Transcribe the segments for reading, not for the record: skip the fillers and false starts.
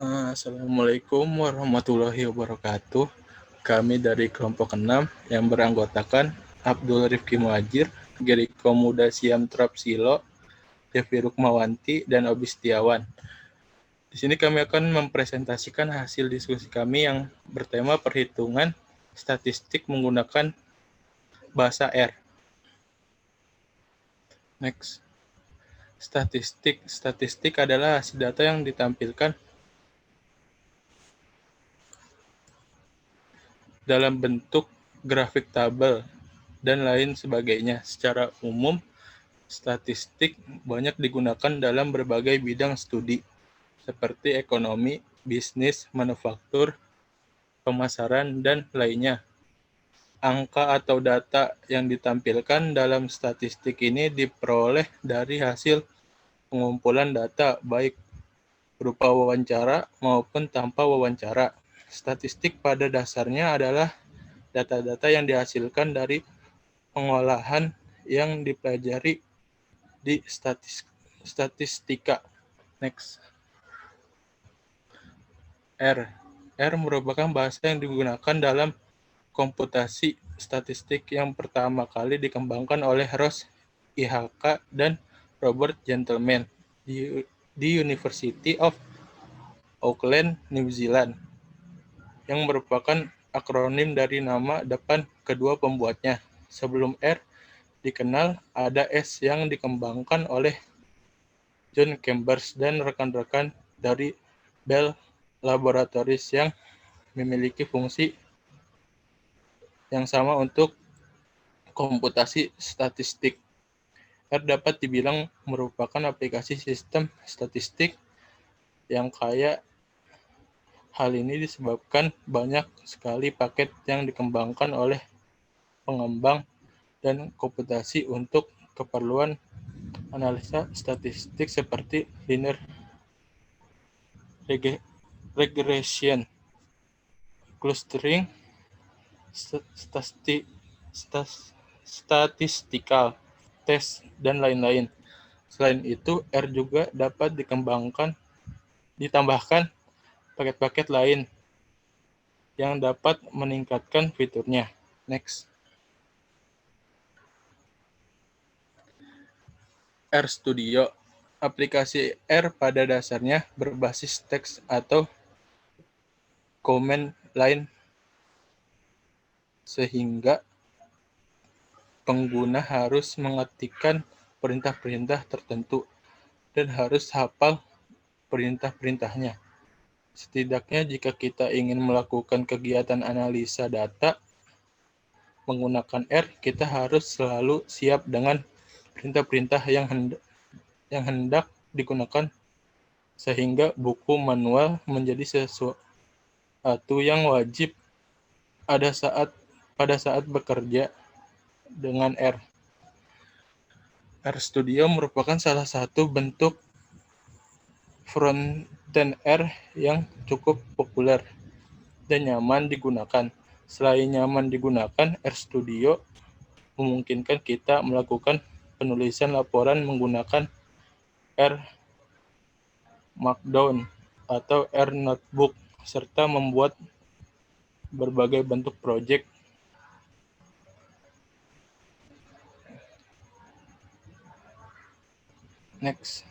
Assalamualaikum warahmatullahi wabarakatuh. Kami dari kelompok 6 yang beranggotakan Abdul Rifki Muhajir, Geriko Muda Siam Trapsilo, Devi Rukmawanti, dan Obi Setiawan. Di sini kami akan mempresentasikan hasil diskusi kami yang bertema perhitungan statistik menggunakan bahasa R. Next. Statistik adalah hasil data yang ditampilkan dalam bentuk grafik tabel dan lain sebagainya. Secara umum, statistik banyak digunakan dalam berbagai bidang studi, seperti ekonomi, bisnis, manufaktur, pemasaran, dan lainnya. Angka atau data yang ditampilkan dalam statistik ini diperoleh dari hasil pengumpulan data, baik berupa wawancara maupun tanpa wawancara. Statistik pada dasarnya adalah data-data yang dihasilkan dari pengolahan yang dipelajari di statistika. Next. R. R merupakan bahasa yang digunakan dalam komputasi statistik yang pertama kali dikembangkan oleh Ross IHK dan Robert Gentleman di University of Auckland, New Zealand, yang merupakan akronim dari nama depan kedua pembuatnya. Sebelum R dikenal, ada S yang dikembangkan oleh John Chambers dan rekan-rekan dari Bell Laboratories yang memiliki fungsi yang sama untuk komputasi statistik. R dapat dibilang merupakan aplikasi sistem statistik yang kaya. Hal ini disebabkan banyak sekali paket yang dikembangkan oleh pengembang dan komputasi untuk keperluan analisa statistik seperti linear regression, clustering, statistical test, dan lain-lain. Selain itu, R juga dapat ditambahkan paket-paket lain yang dapat meningkatkan fiturnya. Next. RStudio. Aplikasi R pada dasarnya berbasis teks atau command line, sehingga pengguna harus mengetikkan perintah-perintah tertentu dan harus hafal perintah-perintahnya. Setidaknya jika kita ingin melakukan kegiatan analisa data menggunakan R, kita harus selalu siap dengan perintah-perintah yang hendak digunakan, sehingga buku manual menjadi sesuatu yang wajib pada saat bekerja dengan R. RStudio merupakan salah satu bentuk frontend R yang cukup populer dan nyaman digunakan. Selain nyaman digunakan, RStudio memungkinkan kita melakukan penulisan laporan menggunakan R Markdown atau R Notebook, serta membuat berbagai bentuk proyek. Next.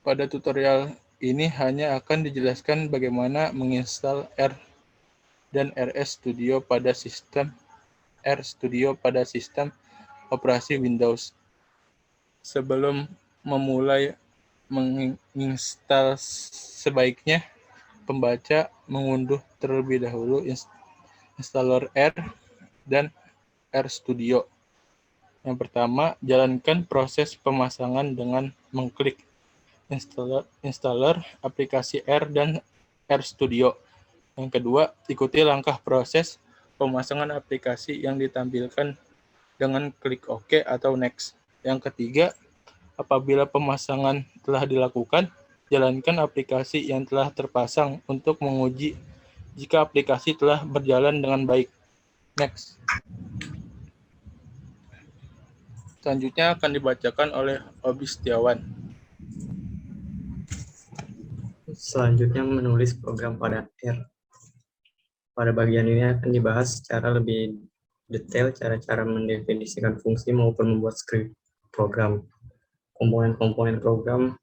Pada tutorial ini hanya akan dijelaskan bagaimana menginstal R dan RStudio pada sistem operasi Windows. Sebelum memulai menginstal, sebaiknya pembaca mengunduh terlebih dahulu installer R dan RStudio. Yang pertama, jalankan proses pemasangan dengan mengklik installer aplikasi R dan RStudio. Yang kedua, ikuti langkah proses pemasangan aplikasi yang ditampilkan dengan klik OK atau Next. Yang ketiga, apabila pemasangan telah dilakukan, jalankan aplikasi yang telah terpasang untuk menguji jika aplikasi telah berjalan dengan baik. Next. Selanjutnya akan dibacakan oleh Obi Setiawan. Selanjutnya menulis program pada R. Pada bagian ini akan dibahas secara lebih detail cara-cara mendefinisikan fungsi maupun membuat skrip program. Komponen-komponen program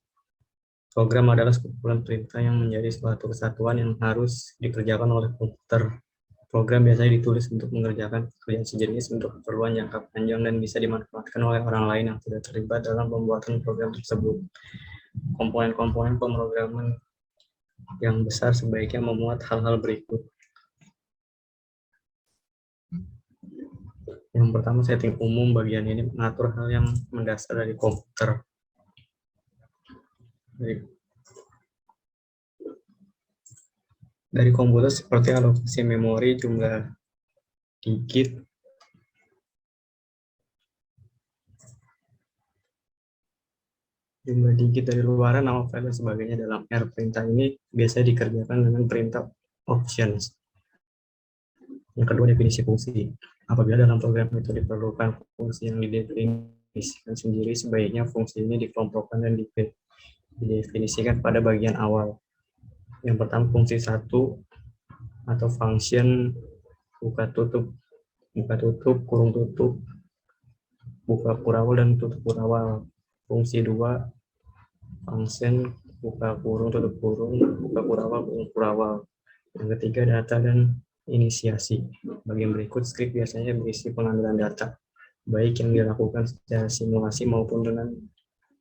adalah sekumpulan perintah yang menjadi suatu kesatuan yang harus dikerjakan oleh komputer. Program biasanya ditulis untuk mengerjakan pekerjaan sejenis untuk keperluan jangka panjang dan bisa dimanfaatkan oleh orang lain yang tidak terlibat dalam pembuatan program tersebut. Komponen-komponen pemrograman yang besar sebaiknya memuat hal-hal berikut. Yang pertama, setting umum. Bagian ini mengatur hal yang mendasar dari komputer. Dari komputer seperti alokasi memori, jumlah digit, dari luaran, nama file, dan sebagainya dalam R. Perintah ini biasanya dikerjakan dengan perintah options. Yang kedua, definisi fungsi. Apabila dalam program itu diperlukan fungsi yang didefinisikan sendiri, sebaiknya fungsi ini dikelompokkan dan didefinisikan pada bagian awal. Yang pertama, fungsi 1 atau function buka tutup, kurung tutup, buka kurawal dan tutup kurawal. Fungsi 2, function buka kurung tutup kurung, buka kurawal, kurung kurawal. Yang ketiga, data dan inisiasi. Bagian berikut skrip biasanya berisi pengambilan data, baik yang dilakukan secara simulasi maupun dengan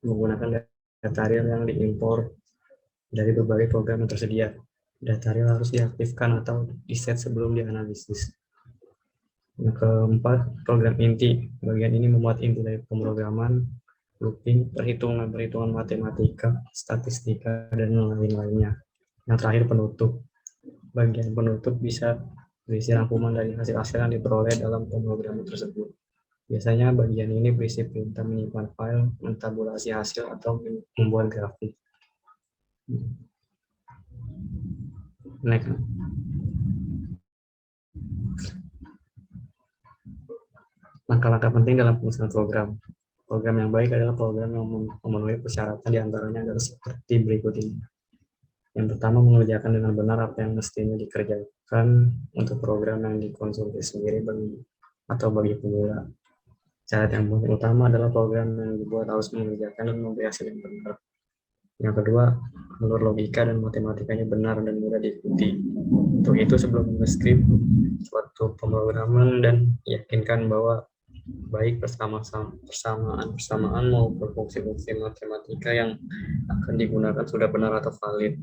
menggunakan data real yang diimpor dari berbagai program yang tersedia. Data real harus diaktifkan atau diset sebelum dianalisis. Yang keempat, program inti. Bagian ini memuat inti dari pemrograman, looping, perhitungan matematika, statistika, dan lain-lainnya. Yang terakhir, penutup. Bagian penutup bisa berisi rangkuman dari hasil-hasil yang diperoleh dalam pemrograman tersebut. Biasanya bagian ini berisi perintah menyimpan file, mentabulasi hasil, atau membuat grafik. Next. Langkah-langkah penting dalam penggunaan program. Program yang baik adalah program yang memenuhi persyaratan, diantaranya adalah seperti berikut ini. Yang pertama, mengerjakan dengan benar apa yang mestinya dikerjakan untuk program yang dikonsumsi sendiri bagi pemula. Syarat yang utama adalah program yang dibuat harus mengerjakan dan memberi hasil yang benar. Yang kedua, alur logika dan matematikanya benar dan mudah diikuti. Untuk itu, sebelum mengeskript suatu pemrograman dan yakinkan bahwa baik persamaan maupun fungsi-fungsi matematika yang akan digunakan sudah benar atau valid.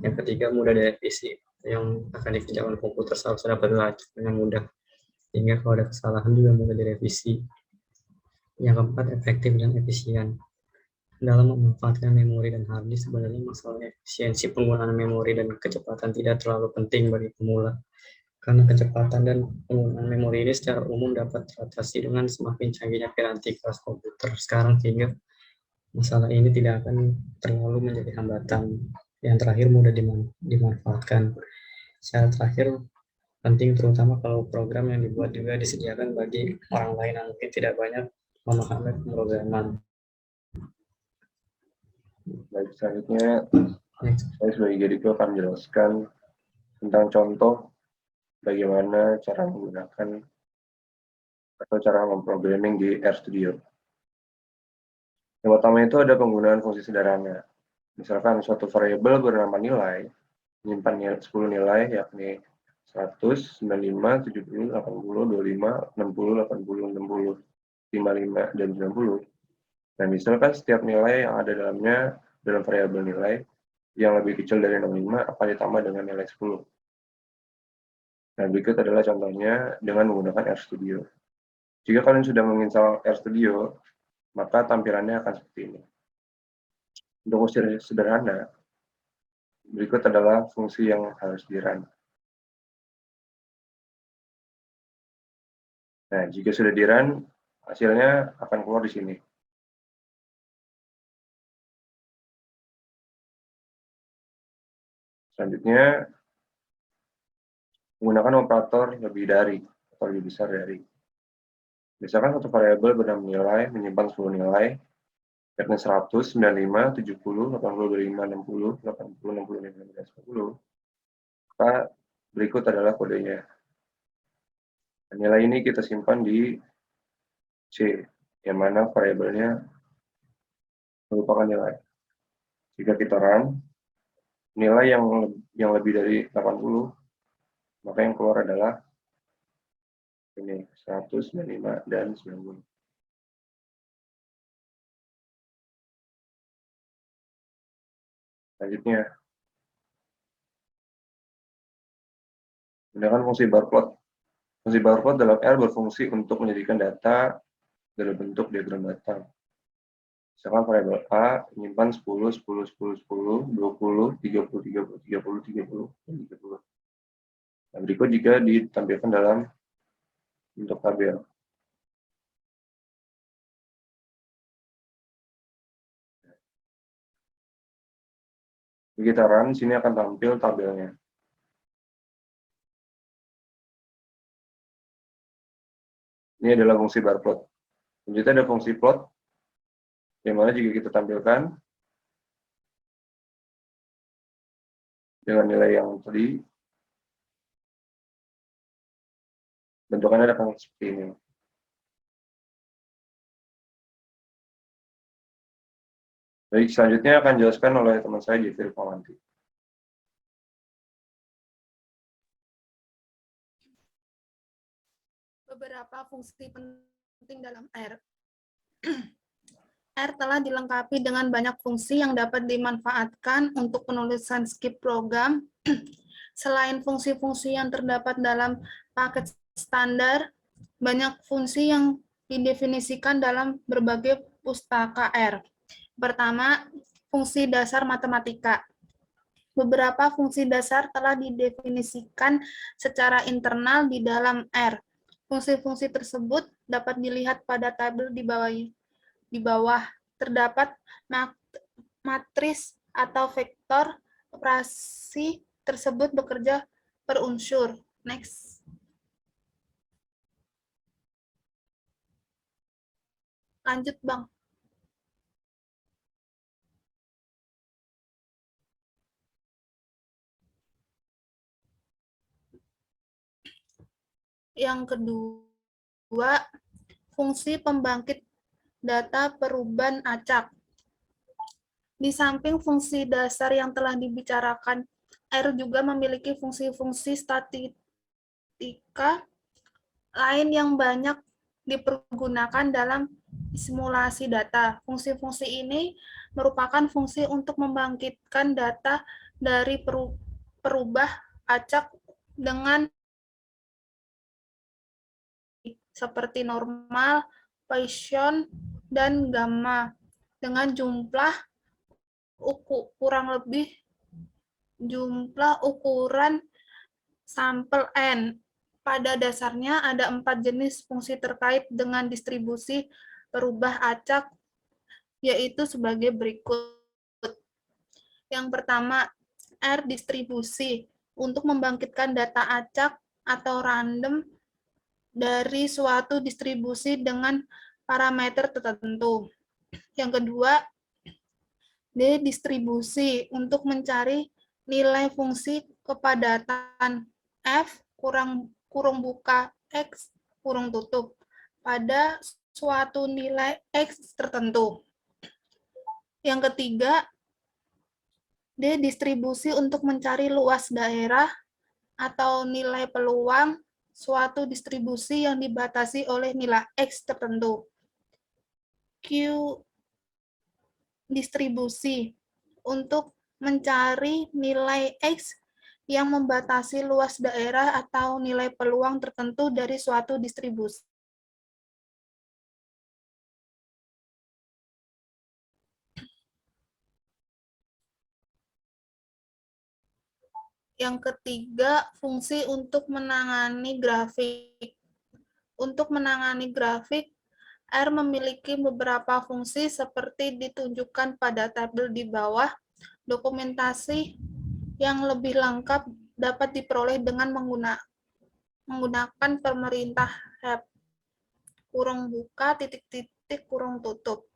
Yang ketiga, mudah direvisi. Yang akan dikerjakan komputer seharusnya dapat dilacak dengan mudah, sehingga kalau ada kesalahan juga mudah direvisi. Yang keempat, efektif dan efisien. Dalam memanfaatkan memori dan hard disk, sebenarnya masalah efisiensi penggunaan memori dan kecepatan tidak terlalu penting bagi pemula. Karena kecepatan dan penggunaan memori ini secara umum dapat teratasi dengan semakin canggihnya piranti kelas komputer sekarang, sehingga masalah ini tidak akan terlalu menjadi hambatan. Yang terakhir, mudah dimanfaatkan. Syarat terakhir penting, terutama kalau program yang dibuat juga disediakan bagi orang lain yang mungkin tidak banyak memahami pemrograman. Baik, selanjutnya saya sebagai Jericho akan menjelaskan tentang contoh bagaimana cara menggunakan atau cara memprogramming di RStudio. Yang pertama itu ada penggunaan fungsi sederhana. Misalkan suatu variabel bernama nilai, menyimpan 10 nilai, yakni 100, 95, 70, 80, 25, 60, 80, 60, 55, dan 90. Nah, misalkan setiap nilai yang ada dalam variabel nilai yang lebih kecil dari 65 akan ditambah dengan nilai 10. Nah, berikut adalah contohnya dengan menggunakan RStudio. Jika kalian sudah menginstal RStudio, maka tampilannya akan seperti ini. Untuk unsur sederhana, berikut adalah fungsi yang harus di-run. Nah, jika sudah di-run, hasilnya akan keluar di sini. Selanjutnya, menggunakan operator lebih dari atau lebih besar dari. Misalkan satu variabel bernama nilai menyimpan 10 nilai, yakni 100, 95, 70, 80, 25, 60, 80, 60, 15, 10. Maka berikut adalah kodenya. Nilai ini kita simpan di C, yang mana variabelnya merupakan nilai. Jika kita run, nilai yang lebih dari 80, maka yang keluar adalah ini, 100, 95, dan 90. Selanjutnya, gunakan fungsi barplot. Fungsi barplot dalam R berfungsi untuk menjadikan data dalam bentuk diagram batang. Misalkan variabel A menyimpan 10, 10, 10, 10, 20, 30, 30, 30, 30, dan 30. Nah, berikut jika ditampilkan dalam bentuk tabel. Jika kita run, sini akan tampil tabelnya. Ini adalah fungsi barplot. Selanjutnya ada fungsi plot, yang mana jika kita tampilkan dengan nilai yang tadi, bentukannya akan seperti ini. Baik, selanjutnya akan dijelaskan oleh teman saya, Jeffrey Pawanti. Beberapa fungsi penting dalam R. R telah dilengkapi dengan banyak fungsi yang dapat dimanfaatkan untuk penulisan script program. Selain fungsi-fungsi yang terdapat dalam paket standar, banyak fungsi yang didefinisikan dalam berbagai pustaka R. Pertama, fungsi dasar matematika. Beberapa fungsi dasar telah didefinisikan secara internal di dalam R. Fungsi-fungsi tersebut dapat dilihat pada tabel di bawah. Terdapat matris atau vektor. Operasi tersebut bekerja per unsur. Next. Lanjut, Bang. Yang kedua, fungsi pembangkit data perubahan acak. Di samping fungsi dasar yang telah dibicarakan, R juga memiliki fungsi-fungsi statistika lain yang banyak dipergunakan dalam simulasi data. Fungsi-fungsi ini merupakan fungsi untuk membangkitkan data dari perubah acak dengan seperti normal, Poisson, dan gamma dengan kurang lebih jumlah ukuran sampel N. Pada dasarnya ada 4 jenis fungsi terkait dengan distribusi perubah acak, yaitu sebagai berikut. Yang pertama, R distribusi untuk membangkitkan data acak atau random dari suatu distribusi dengan parameter tertentu. Yang kedua, D distribusi untuk mencari nilai fungsi kepadatan F kurung buka X kurung tutup pada suatu nilai X tertentu. Yang ketiga, D distribusi untuk mencari luas daerah atau nilai peluang suatu distribusi yang dibatasi oleh nilai X tertentu. Q distribusi untuk mencari nilai X yang membatasi luas daerah atau nilai peluang tertentu dari suatu distribusi. Yang ketiga, fungsi untuk menangani grafik. Untuk menangani grafik, R memiliki beberapa fungsi seperti ditunjukkan pada tabel di bawah. Dokumentasi yang lebih lengkap dapat diperoleh dengan menggunakan pemerintah HEP, kurung buka, titik-titik, kurung tutup.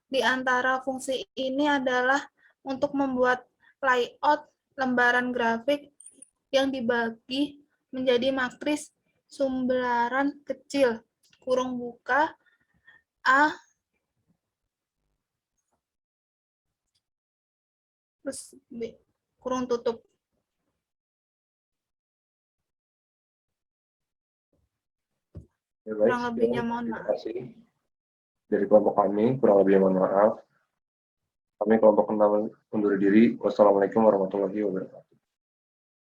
di antara fungsi ini adalah untuk membuat layout lembaran grafik yang dibagi menjadi matriks sumberan kecil, kurung buka, A, plus B, kurung tutup. Ya, baik, Kurang lebihnya mohon terima maaf. kasih dari kelompok kami, kurang lebihnya mohon maaf. Kami kelompok 6 undur diri. Wassalamualaikum warahmatullahi wabarakatuh.